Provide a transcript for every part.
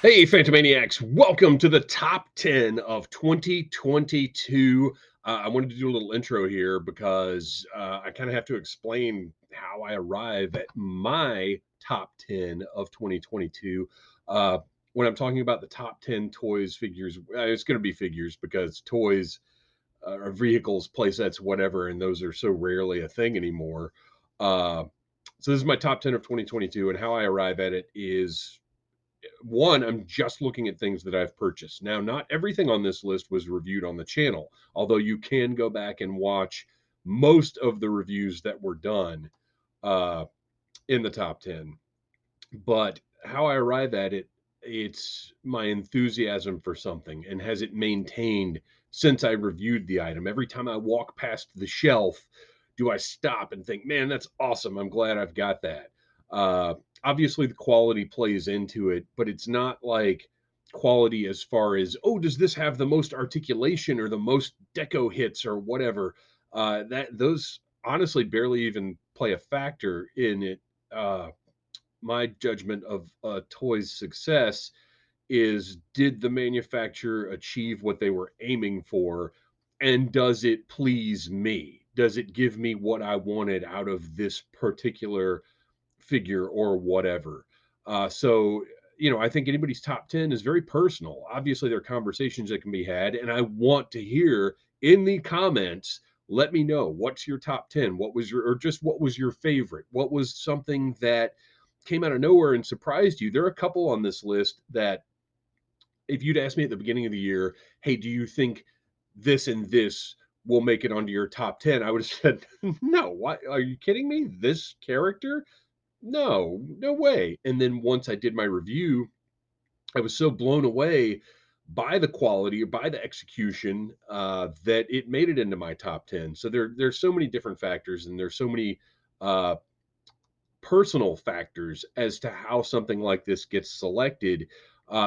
Hey, Phantomaniacs, welcome to the top 10 of 2022. I wanted to do a little intro here because I kind of have to explain how I arrive at my top 10 of 2022. Uh, when I'm talking about the top 10 toys, figures, it's going to be figures because toys or vehicles, playsets, whatever, and those are so rarely a thing anymore. Uh, so this is my top 10 of 2022, and how I arrive at it is one, I'm just looking at things that I've purchased. Now, not everything on this list was reviewed on the channel, although you can go back and watch most of the reviews that were done uh, in the top 10. But how I arrive at it, it's my enthusiasm for something and has it maintained since I reviewed the item. Every time I walk past the shelf, do I stop and think, man, that's awesome. I'm glad I've got that. Uh, Obviously, the quality plays into it, but it's not like quality as far as, oh, does this have the most articulation or the most deco hits or whatever? That those honestly barely even play a factor in it. My judgment of a toy's success is, did the manufacturer achieve what they were aiming for, and does it please me? Does it give me what I wanted out of this particular figure or whatever? So, I think anybody's top 10 is very personal. Obviously, there are conversations that can be had, and I want to hear in the comments. Let me know, what's your top 10? What was your, or just what was your favorite? What was something that came out of nowhere and surprised you? There are a couple on this list that, if you'd asked me at the beginning of the year, hey, do you think this and this will make it onto your top 10? I would have said, no. Why? Are you kidding me? This character? No, no way. And then once I did my review, I was so blown away by the quality, by the execution, that it made it into my top 10. So there's so many different factors, and there's so many uh, personal factors as to how something like this gets selected.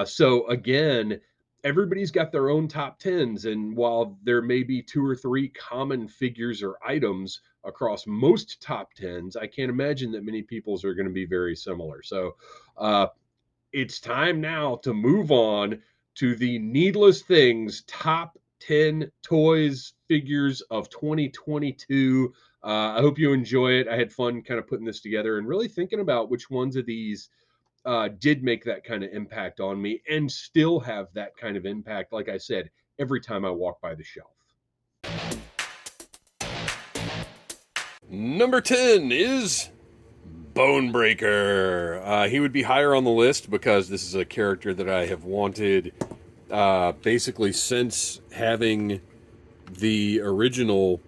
So again, everybody's got their own top tens, and while there may be two or three common figures or items across most top tens, I can't imagine that many people's are going to be very similar. So uh, it's time now to move on to the Needless Things top 10 toys figures of 2022. I hope you enjoy it. I had fun kind of putting this together and really thinking about which ones of these did make that kind of impact on me and still have that kind of impact, like I said, every time I walk by the shelf. Number 10 is Bonebreaker. He would be higher on the list because this is a character that I have wanted basically since having the original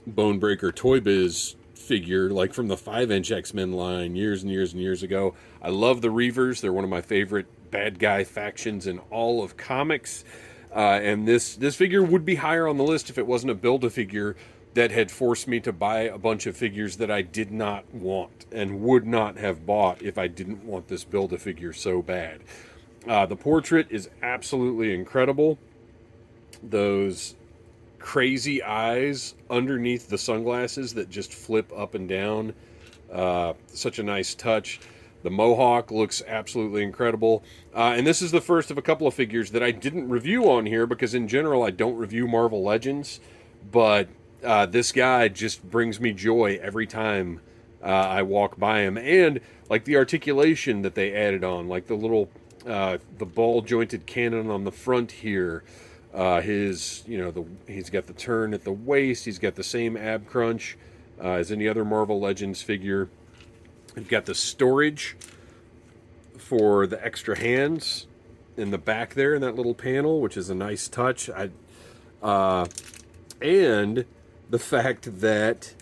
Bonebreaker Toy Biz figure, like from the 5-inch X-Men line years and years and years ago. I love the Reavers. They're one of my favorite bad guy factions in all of comics. And this figure would be higher on the list if it wasn't a Build-A-Figure that had forced me to buy a bunch of figures that I did not want and would not have bought if I didn't want this Build-A-Figure so bad. The portrait is absolutely incredible. Those crazy eyes underneath the sunglasses that just flip up and down. Such a nice touch. The mohawk looks absolutely incredible. And this is the first of a couple of figures that I didn't review on here because, in general, I don't review Marvel Legends. But this guy just brings me joy every time I walk by him. And, like, the articulation that they added on, like the little, the ball jointed cannon on the front here. He's got the turn at the waist. He's got the same ab crunch as any other Marvel Legends figure. You've got the storage for the extra hands in the back there in that little panel, which is a nice touch. And the fact that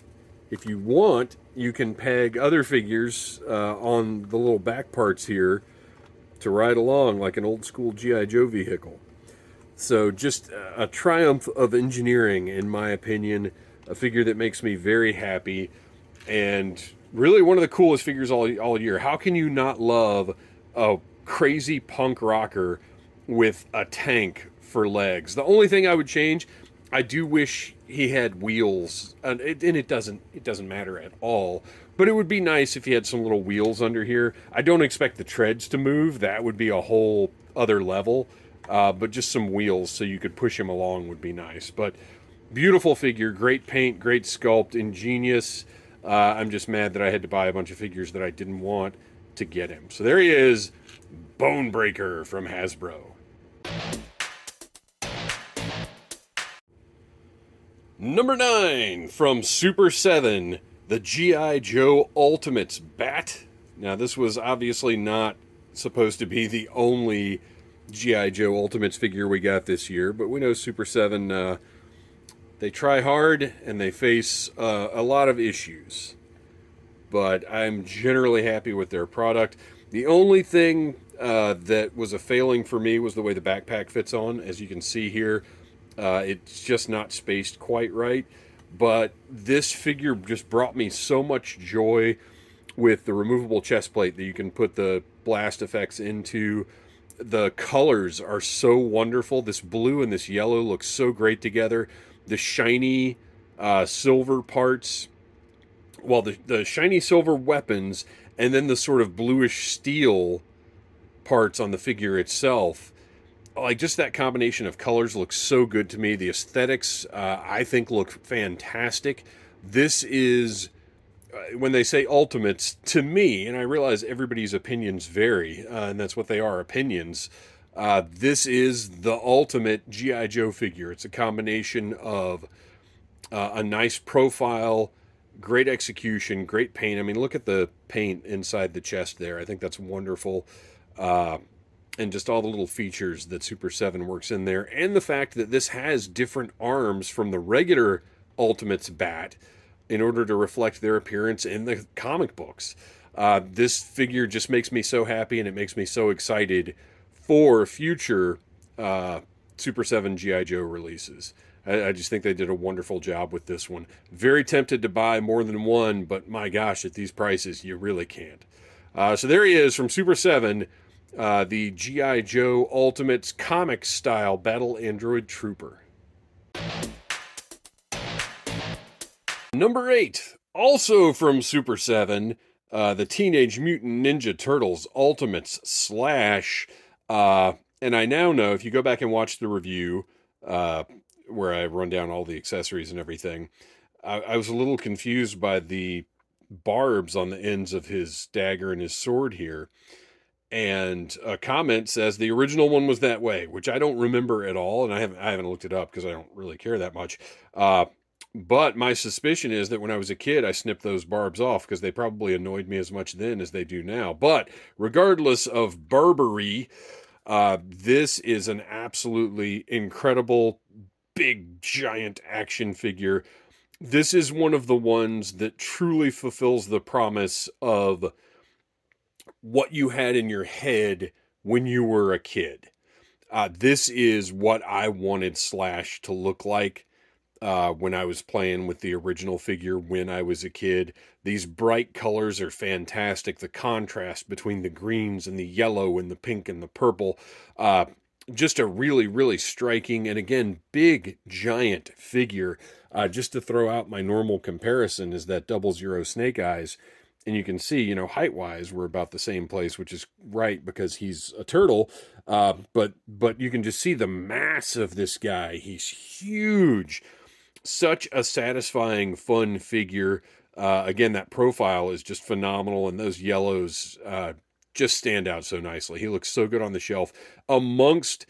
if you want, you can peg other figures on the little back parts here to ride along like an old school G.I. Joe vehicle. So just a triumph of engineering, in my opinion. A figure that makes me very happy, and really one of the coolest figures all year. How can you not love a crazy punk rocker with a tank for legs? The only thing I would change, I do wish he had wheels, and it doesn't matter at all But it would be nice if he had some little wheels under here. I don't expect the treads to move. That would be a whole other level. But just some wheels so you could push him along would be nice. But beautiful figure, great paint, great sculpt, ingenious. I'm just mad that I had to buy a bunch of figures that I didn't want to get him. So there he is, Bonebreaker from Hasbro. Number 9 from Super 7, the G.I. Joe Ultimates Bat. Now, this was obviously not supposed to be the only G.I. Joe Ultimates figure we got this year, but we know Super 7, they try hard and they face a lot of issues. But I'm generally happy with their product. The only thing that was a failing for me was the way the backpack fits on. As you can see here, it's just not spaced quite right. But this figure just brought me so much joy with the removable chest plate that you can put the blast effects into. The colors are so wonderful. This blue and this yellow look so great together. The shiny silver parts, well, the shiny silver weapons, and then the sort of bluish steel parts on the figure itself. Like, just that combination of colors looks so good to me. The aesthetics, I think, look fantastic. This is, when they say Ultimates, to me, and I realize everybody's opinions vary, and that's what they are, opinions. This is the ultimate G.I. Joe figure. It's a combination of a nice profile, great execution, great paint. I mean, look at the paint inside the chest there. I think that's wonderful. And just all the little features that Super 7 works in there. And the fact that this has different arms from the regular Ultimates bat in order to reflect their appearance in the comic books. This figure just makes me so happy, and it makes me so excited for future Super 7 G.I. Joe releases. I just think they did a wonderful job with this one. Very tempted to buy more than one, but my gosh, at these prices, you really can't. So there he is from Super 7, the G.I. Joe Ultimates comic style Battle Android Trooper. Number 8, also from Super 7, the Teenage Mutant Ninja Turtles Ultimates slash, and I now know, if you go back and watch the review, where I run down all the accessories and everything, I was a little confused by the barbs on the ends of his dagger and his sword here. And a comment says the original one was that way, which I don't remember at all, and I haven't looked it up because I don't really care that much. But my suspicion is that when I was a kid, I snipped those barbs off because they probably annoyed me as much then as they do now. But regardless of barbarity, this is an absolutely incredible, big, giant action figure. This is one of the ones that truly fulfills the promise of what you had in your head when you were a kid. This is what I wanted Slash to look like when I was playing with the original figure when I was a kid. These bright colors are fantastic. The contrast between the greens and the yellow and the pink and the purple. Just a really, really striking and, again, big, giant figure. Just to throw out my normal comparison is that 00 Snake Eyes. And you can see, height-wise, we're about the same place, which is right because he's a turtle. But you can just see the mass of this guy. He's huge. Such a satisfying, fun figure. Again, that profile is just phenomenal, and those yellows just stand out so nicely. He looks so good on the shelf. Amongst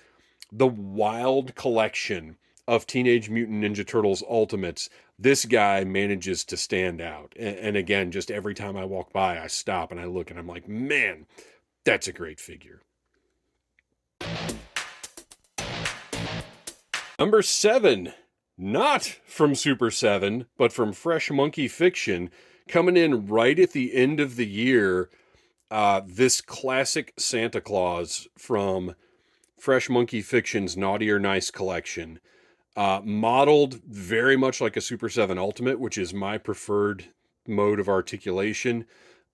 the wild collection of Teenage Mutant Ninja Turtles Ultimates, this guy manages to stand out. And again, just every time I walk by, I stop and I look and I'm like, man, that's a great figure. Number 7, not from Super 7, but from Fresh Monkey Fiction, coming in right at the end of the year, this classic Santa Claus from Fresh Monkey Fiction's Naughty or Nice collection. Modeled very much like a Super 7 Ultimate, which is my preferred mode of articulation.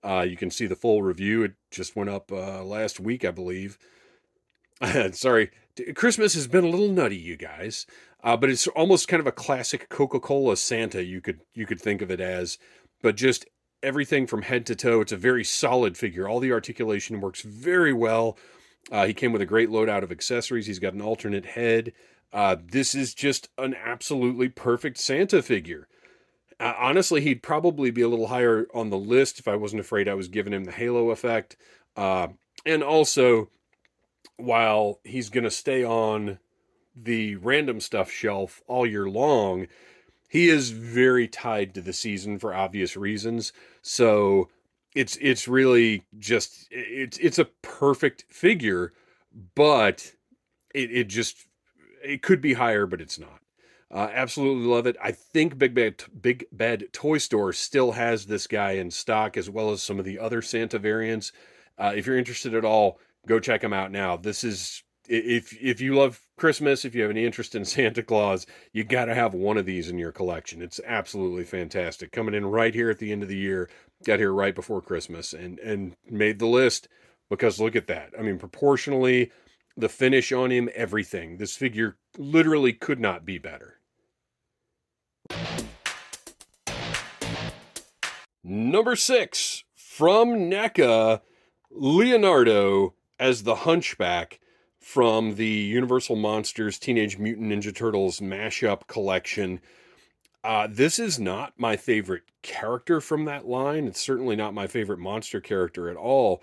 You can see the full review. It just went up last week, I believe. Sorry, Christmas has been a little nutty, you guys. But it's almost kind of a classic Coca-Cola Santa, you could think of it as. But just everything from head to toe. It's a very solid figure. All the articulation works very well. He came with a great loadout of accessories. He's got an alternate head. This is just an absolutely perfect Santa figure. Honestly, he'd probably be a little higher on the list if I wasn't afraid I was giving him the halo effect. And also, while he's going to stay on the random stuff shelf all year long, he is very tied to the season for obvious reasons. So it's really just it's a perfect figure, but it could be higher, but it's not. Absolutely love it. I think Big Bad Toy Store still has this guy in stock, as well as some of the other Santa variants. If you're interested at all, go check them out now. This is if you love Christmas, if you have any interest in Santa Claus, you got to have one of these in your collection. It's absolutely fantastic. Coming in right here at the end of the year, got here right before Christmas, and made the list because look at that. I mean, proportionally, the finish on him, everything. This figure literally could not be better. Number 6, from NECA, Leonardo as the Hunchback from the Universal Monsters Teenage Mutant Ninja Turtles mashup collection. This is not my favorite character from that line. It's certainly not my favorite monster character at all.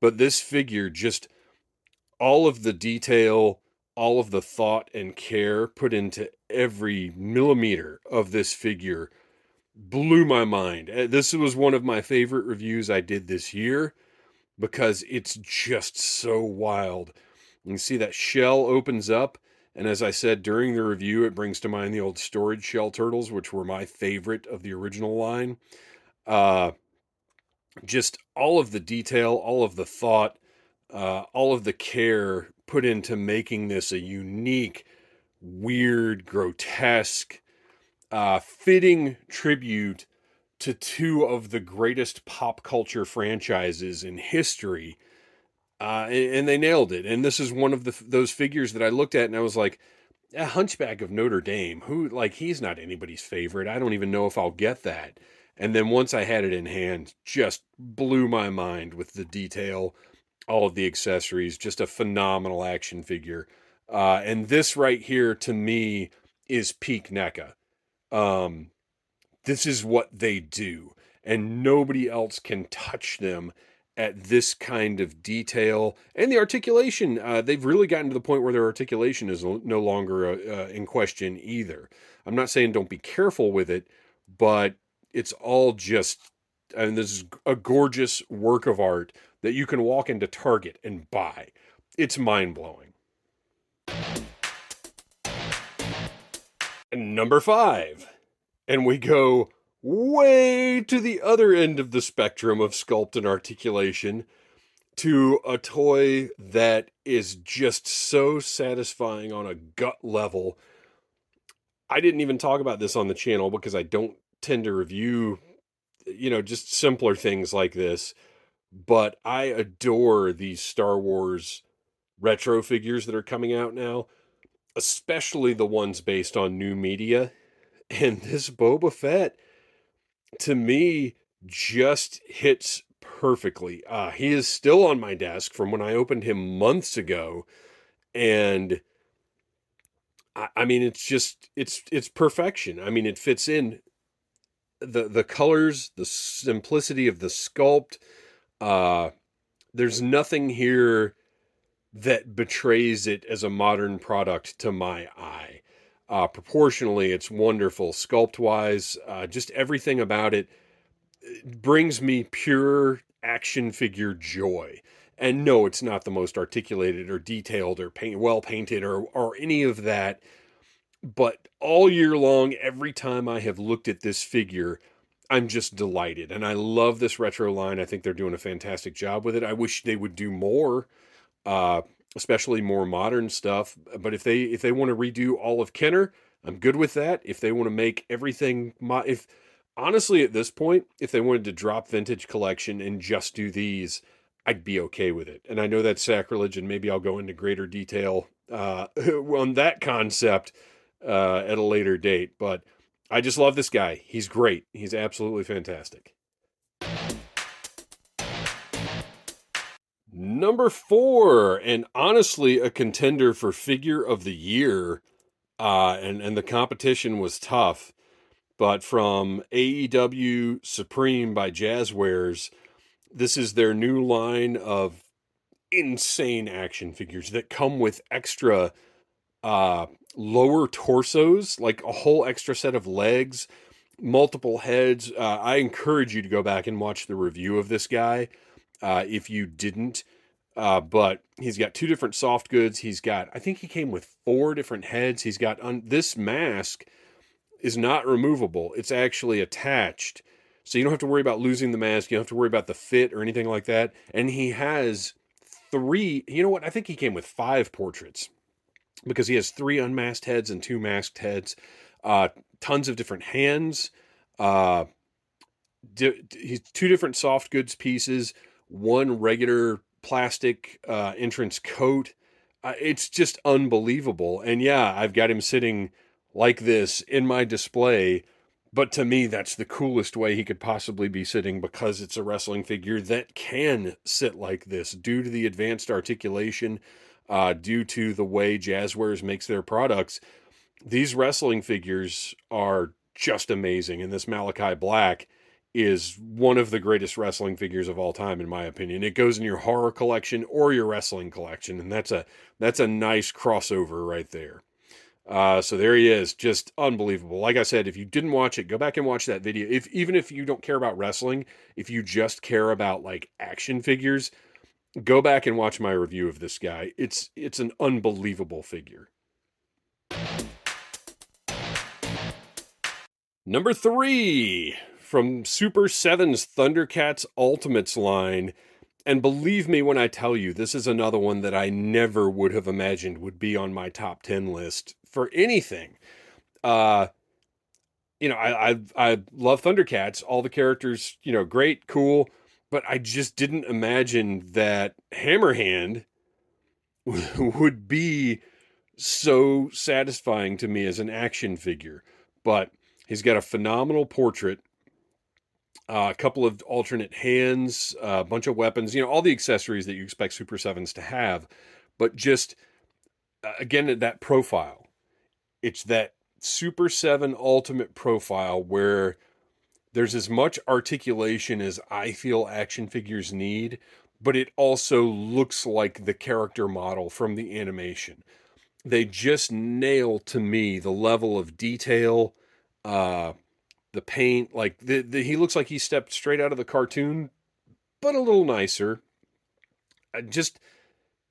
But this figure, just all of the detail, all of the thought and care put into every millimeter of this figure blew my mind. This was one of my favorite reviews I did this year because it's just so wild. You can see that shell opens up, and as I said during the review, it brings to mind the old storage shell turtles, which were my favorite of the original line. Just all of the detail, all of the thought, all of the care put into making this a unique, weird, grotesque, fitting tribute to two of the greatest pop culture franchises in history. And they nailed it. And this is one of those figures that I looked at and I was like, a Hunchback of Notre Dame, he's not anybody's favorite. I don't even know if I'll get that. And then once I had it in hand, just blew my mind with the detail, all of the accessories, just a phenomenal action figure. And this right here to me is peak NECA. This is what they do, and nobody else can touch them at this kind of detail and the articulation. They've really gotten to the point where their articulation is no longer in question either. I'm not saying don't be careful with it, but it's all just, and this is a gorgeous work of art that you can walk into Target and buy. It's mind-blowing. And number 5. And we go way to the other end of the spectrum of sculpt and articulation to a toy that is just so satisfying on a gut level. I didn't even talk about this on the channel because I don't tend to review, just simpler things like this. But I adore these Star Wars retro figures that are coming out now, especially the ones based on new media. And this Boba Fett, to me, just hits perfectly. He is still on my desk from when I opened him months ago. And I mean, it's perfection. I mean, it fits in the colors, the simplicity of the sculpt. There's nothing here that betrays it as a modern product to my eye. Proportionally, it's wonderful. Sculpt-wise, just everything about it brings me pure action figure joy. And no, it's not the most articulated or detailed or well painted or any of that. But all year long, every time I have looked at this figure, I'm just delighted. And I love this retro line. I think they're doing a fantastic job with it. I wish they would do more. Especially more modern stuff. But if they want to redo all of Kenner, I'm good with that. If they want to make everything, if honestly at this point, if they wanted to drop Vintage Collection and just do these, I'd be okay with it. And I know that's sacrilege, and maybe I'll go into greater detail on that concept at a later date. But I just love this guy. He's great. He's absolutely fantastic. Number 4, and honestly a contender for figure of the year, and the competition was tough, but from AEW Supreme by Jazzwares, this is their new line of insane action figures that come with extra uh, lower torsos, like a whole extra set of legs, multiple heads. I encourage you to go back and watch the review of this guy if you didn't. But he's got 2 different soft goods. He's got, I think he came with 4 different heads. He's got, this mask is not removable. It's actually attached. So you don't have to worry about losing the mask. You don't have to worry about the fit or anything like that. And he has 3, you know what? I think he came with 5 portraits because he has 3 unmasked heads and 2 masked heads. Tons of different hands. He's 2 different soft goods pieces, 1 regular plastic entrance coat. It's just unbelievable. And yeah, I've got him sitting like this in my display, but to me, that's the coolest way he could possibly be sitting because it's a wrestling figure that can sit like this due to the advanced articulation, due to the way Jazzwares makes their products. These wrestling figures are just amazing, and this Malachi Black is one of the greatest wrestling figures of all time, in my opinion. It goes in your horror collection or your wrestling collection, and that's a nice crossover right there. So there he is, just unbelievable. Like I said, if you didn't watch it, go back and watch that video. Even if you don't care about wrestling, if you just care about like action figures, go back and watch my review of this guy. It's an unbelievable figure. Number 3, from Super 7's Thundercats Ultimates line. And believe me when I tell you, this is another one that I never would have imagined would be on my top 10 list for anything. I love Thundercats. All the characters, great, cool. But I just didn't imagine that Hammerhand would be so satisfying to me as an action figure. But he's got a phenomenal portrait, a couple of alternate hands, a bunch of weapons, all the accessories that you expect Super 7s to have. But just, again, that profile. It's that Super 7 Ultimate profile where there's as much articulation as I feel action figures need, but it also looks like the character model from the animation. They just nail to me the level of detail, the paint, like he looks like he stepped straight out of the cartoon, but a little nicer. This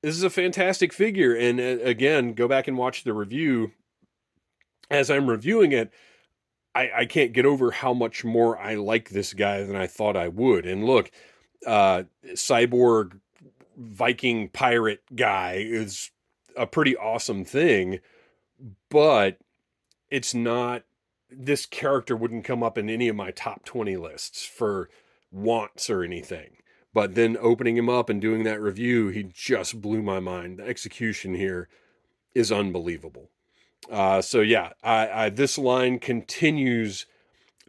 is a fantastic figure. And again, go back and watch the review. As I'm reviewing it, I can't get over how much more I like this guy than I thought I would. And look, cyborg Viking pirate guy is a pretty awesome thing, but it's not, this character wouldn't come up in any of my top 20 lists for wants or anything. But then opening him up and doing that review, he just blew my mind. The execution here is unbelievable. So yeah, this line continues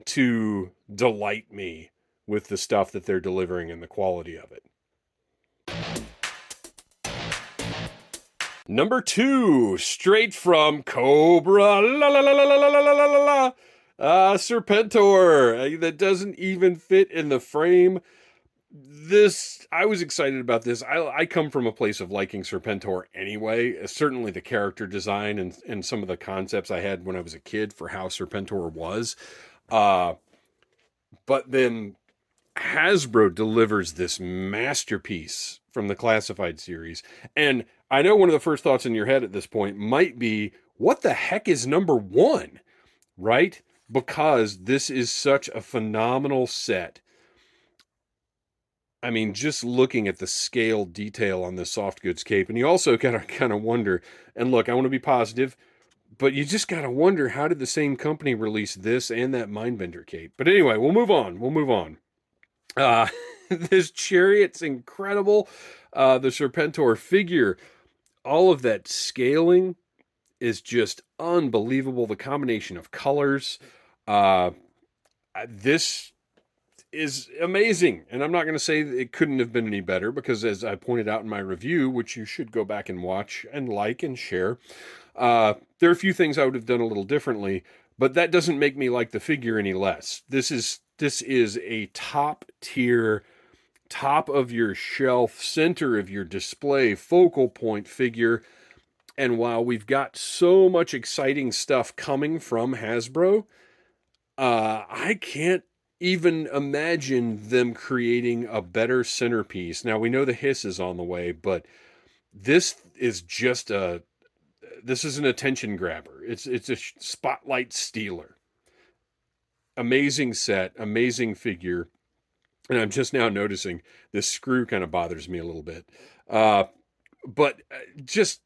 to delight me with the stuff that they're delivering and the quality of it. Number 2, straight from Cobra, Serpentor, that doesn't even fit in the frame. I was excited about this. I come from a place of liking Serpentor anyway. Certainly the character design and some of the concepts I had when I was a kid for how Serpentor was. But then Hasbro delivers this masterpiece from the Classified series. And I know one of the first thoughts in your head at this point might be, what the heck is number 1? Right? Because this is such a phenomenal set. I mean, just looking at the scale detail on the soft goods cape, and you also gotta kind of wonder, and look, I want to be positive, but you just gotta wonder, how did the same company release this and that Mindbender cape? But anyway, we'll move on. This chariot's incredible. The Serpentor figure, all of that scaling is just unbelievable. The combination of colors, this is amazing. And I'm not going to say that it couldn't have been any better, because as I pointed out in my review, which you should go back and watch and like and share, there are a few things I would have done a little differently, but that doesn't make me like the figure any less. This is a top tier, top of your shelf, center of your display, focal point figure. And while we've got so much exciting stuff coming from Hasbro, I can't even imagine them creating a better centerpiece. Now, we know the hiss is on the way, but this is just this is an attention grabber. It's a spotlight stealer. Amazing set, amazing figure. And I'm just now noticing this screw kind of bothers me a little bit. But just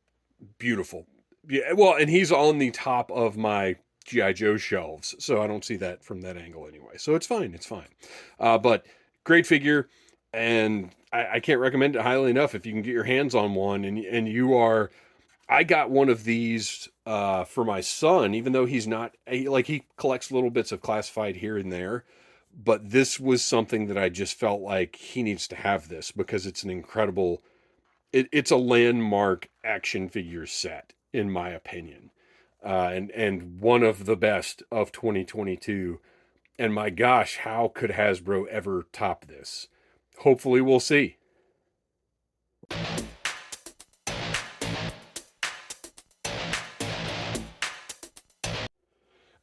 beautiful. Yeah, well, and he's on the top of my G.I. Joe shelves, so I don't see that from that angle anyway. So it's fine. It's fine. But great figure, and I can't recommend it highly enough if you can get your hands on one. And you are... I got one of these for my son, even though he's not... he collects little bits of Classified here and there, but this was something that I just felt like he needs to have this, because it's an incredible... It's a landmark action figure set, in my opinion, and one of the best of 2022. And my gosh, how could Hasbro ever top this? Hopefully, we'll see.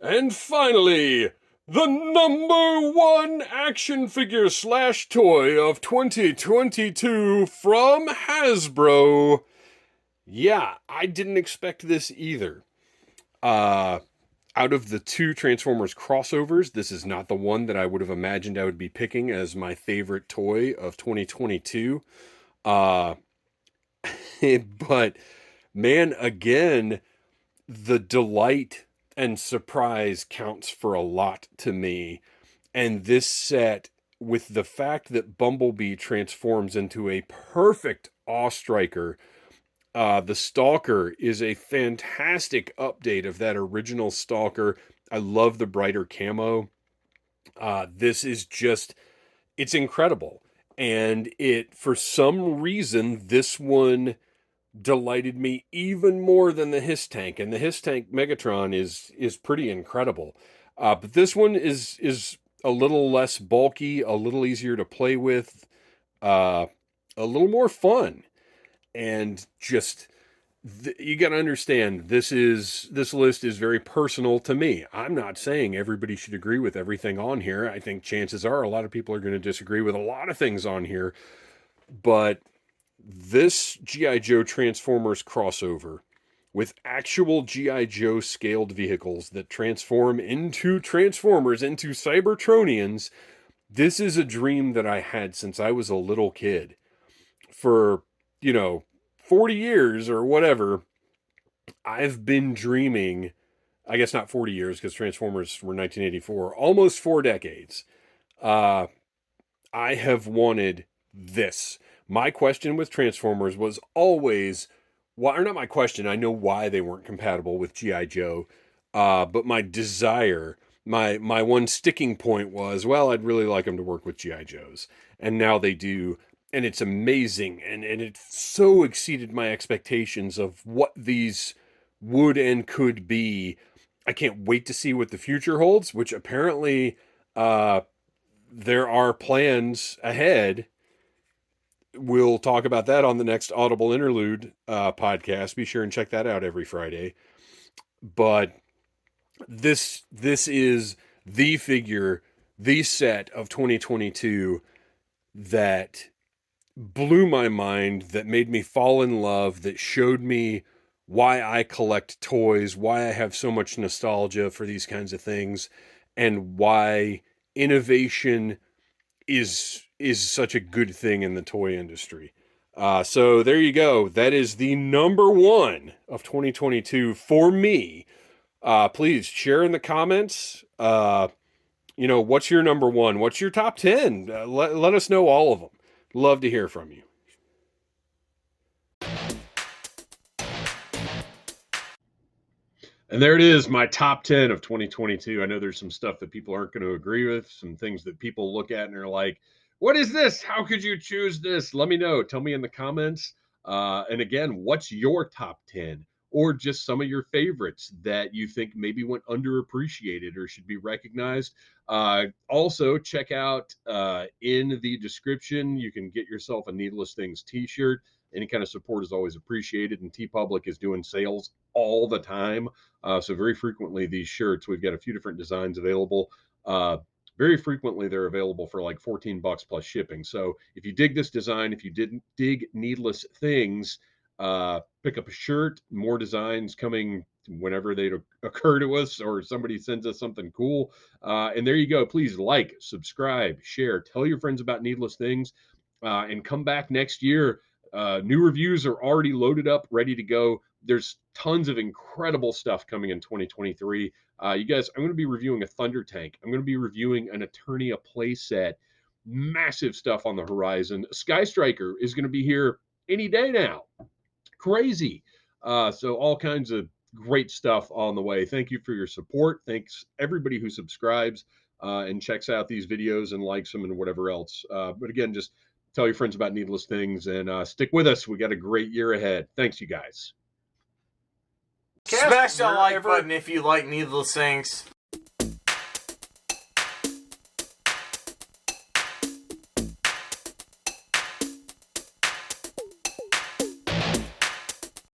And finally, the number one action figure / toy of 2022 from Hasbro. Yeah, I didn't expect this either. Out of the two Transformers crossovers, this is not the one that I would have imagined I would be picking as my favorite toy of 2022. But man, again, the delight and surprise counts for a lot to me. And this set, with the fact that Bumblebee transforms into a perfect Awe Striker, the Stalker is a fantastic update of that original Stalker. I love the brighter camo. This is just, it's incredible. And for some reason, this one delighted me even more than the Hiss Tank. And the Hiss Tank Megatron is pretty incredible. But this one is a little less bulky, a little easier to play with, a little more fun. And just, you got to understand, this list is very personal to me. I'm not saying everybody should agree with everything on here. I think chances are a lot of people are going to disagree with a lot of things on here. But this G.I. Joe Transformers crossover with actual G.I. Joe scaled vehicles that transform into Transformers, into Cybertronians, this is a dream that I had since I was a little kid. For, 40 years or whatever, I've been dreaming, I guess not 40 years because Transformers were 1984, almost 4 decades. I have wanted this. My question with Transformers was always, or not my question, I know why they weren't compatible with G.I. Joe, but my desire, my one sticking point was, well, I'd really like them to work with G.I. Joes. And now they do, and it's amazing, and it so exceeded my expectations of what these would and could be. I can't wait to see what the future holds, which apparently there are plans ahead. We'll talk about that on the next Audible Interlude podcast. Be sure and check that out every Friday. But this is the figure, the set of 2022 that blew my mind, that made me fall in love, that showed me why I collect toys, why I have so much nostalgia for these kinds of things, and why innovation is such a good thing in the toy industry. So there you go. That is the number one of 2022 for me. Please share in the comments. What's your number one? What's your top 10? Let us know all of them. Love to hear from you. And there it is, my top 10 of 2022. I know there's some stuff that people aren't going to agree with, some things that people look at and are like, what is this? How could you choose this? Let me know. Tell me in the comments. And again, what's your top 10 or just some of your favorites that you think maybe went underappreciated or should be recognized? Also, check out in the description, you can get yourself a Needless Things t shirt. Any kind of support is always appreciated, and T Public is doing sales all the time. So very frequently these shirts, we've got a few different designs available. Very frequently they're available for like 14 bucks plus shipping. So if you dig this design, if you didn't dig Needless Things, pick up a shirt. More designs coming whenever they occur to us or somebody sends us something cool. And there you go. Please like, subscribe, share, tell your friends about Needless Things, and come back next year. New reviews are already loaded up, ready to go. There's tons of incredible stuff coming in 2023. You guys, I'm going to be reviewing a Thunder Tank. I'm going to be reviewing an Eternia playset. Massive stuff on the horizon. Sky Striker is going to be here any day now. Crazy. So all kinds of great stuff on the way. Thank you for your support. Thanks everybody who subscribes and checks out these videos and likes them and whatever else. But again, just tell your friends about Needless Things and stick with us. We got a great year ahead. Thanks, you guys. Smash that like button if you like Needless Things.